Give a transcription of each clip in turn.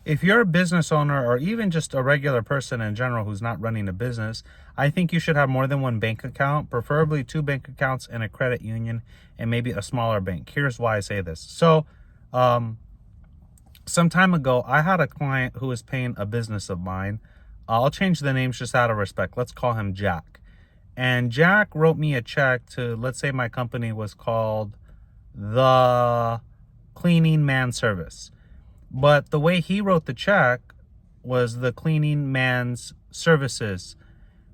if you're a business owner or even just a regular person in general who's not running a business, I think you should have more than one bank account, preferably two bank accounts and a credit union and maybe a smaller bank. Here's why I say this. So, some time ago, I had a client who was paying a business of mine. I'll change the names just out of respect. Let's call him Jack. And Jack wrote me a check to, let's say my company was called the Cleaning Man Service. But the way he wrote the check was the Cleaning Man's Services.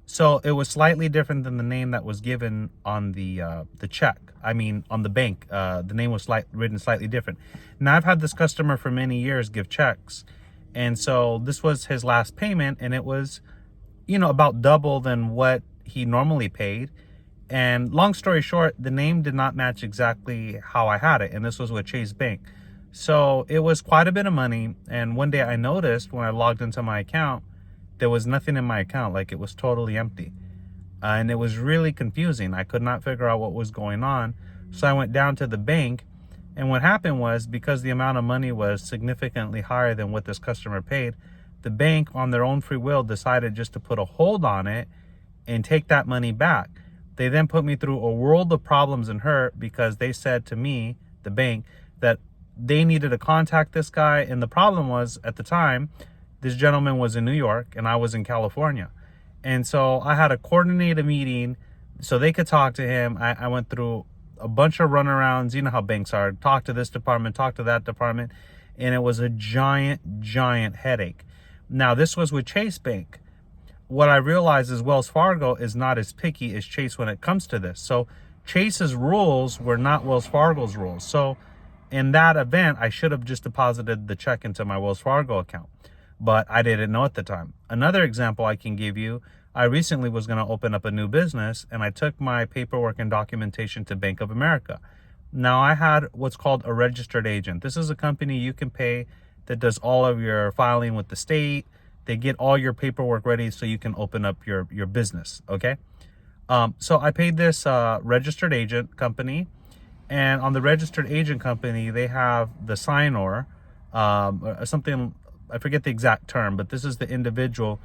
So it was slightly different than the name that was given on the check. I mean, on the bank, the name was written slightly different. Now, I've had this customer for many years give checks. And so this was his last payment, and it was, about double than what he normally paid. And long story short, the name did not match exactly how I had it. And this was with Chase Bank. So it was quite a bit of money. And one day I noticed when I logged into my account, there was nothing in my account. Like, it was totally empty. And it was really confusing. I could not figure out what was going on. So I went down to the bank. And what happened was, because the amount of money was significantly higher than what this customer paid, the bank on their own free will decided just to put a hold on it and take that money back. They then put me through a world of problems and hurt because they said to me, the bank, that they needed to contact this guy. And the problem was, at the time, this gentleman was in New York and I was in California. And so I had to coordinate a meeting so they could talk to him. I went through a bunch of runarounds. You know how banks are. Talk to this department, talk to that department. And it was a giant headache. Now, this was with Chase Bank. What I realized is Wells Fargo is not as picky as Chase when it comes to this. So Chase's rules were not Wells Fargo's rules. So in that event, I should have just deposited the check into my Wells Fargo account, but I didn't know at the time. Another example I can give you, I recently was going to open up a new business, and I took my paperwork and documentation to Bank of America. Now, I had what's called a registered agent. This is a company you can pay that does all of your filing with the state. They get all your paperwork ready so you can open up your business, okay? So I paid this registered agent company. And on the registered agent company, they have the signor, or something, I forget the exact term, but this is the individual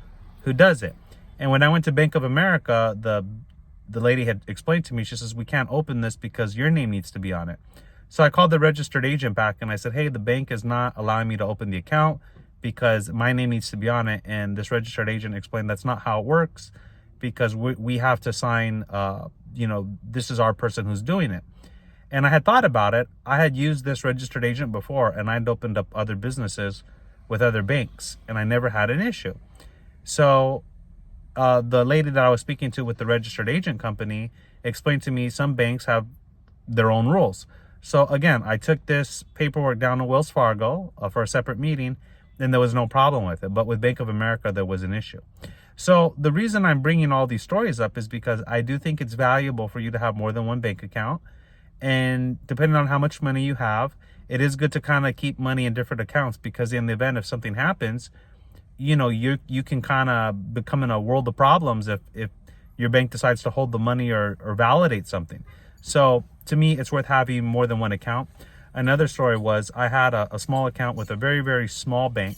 who does it. And when I went to Bank of America, the lady had explained to me, she says, we can't open this because your name needs to be on it. So I called the registered agent back and I said, hey, the bank is not allowing me to open the account because my name needs to be on it. And this registered agent explained that's not how it works, because we have to sign, this is our person who's doing it. And I had thought about it. I had used this registered agent before, and I'd opened up other businesses with other banks, and I never had an issue. So the lady that I was speaking to with the registered agent company explained to me some banks have their own rules. So again, I took this paperwork down to Wells Fargo for a separate meeting, and there was no problem with it. But with Bank of America, there was an issue. So the reason I'm bringing all these stories up is because I do think it's valuable for you to have more than one bank account. And depending on how much money you have, it is good to kind of keep money in different accounts, because in the event if something happens, you can kind of become in a world of problems if your bank decides to hold the money or validate something. So to me, it's worth having more than one account. Another story was I had a small account with a very, very small bank,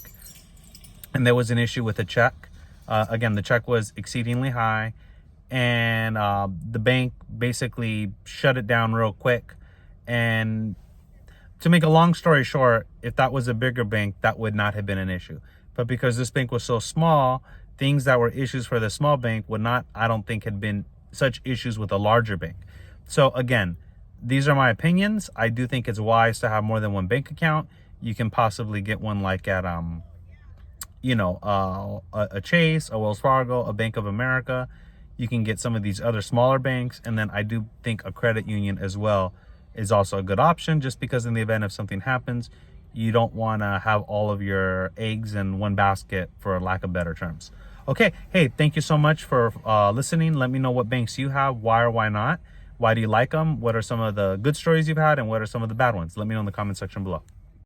and there was an issue with a check. Again, the check was exceedingly high, and the bank basically shut it down real quick. And to make a long story short, if that was a bigger bank, that would not have been an issue. But because this bank was so small, things that were issues for the small bank would not, I don't think, had been such issues with a larger bank. So again, these are my opinions. I do think it's wise to have more than one bank account. You can possibly get one like at a Chase, a Wells Fargo, a Bank of America. You can get some of these other smaller banks. And then I do think a credit union as well is also a good option, just because in the event if something happens, you don't want to have all of your eggs in one basket, for lack of better terms. Okay. Hey, thank you so much for listening. Let me know what banks you have, why or why not. Why do you like them? What are some of the good stories you've had, and what are some of the bad ones? Let me know in the comment section below.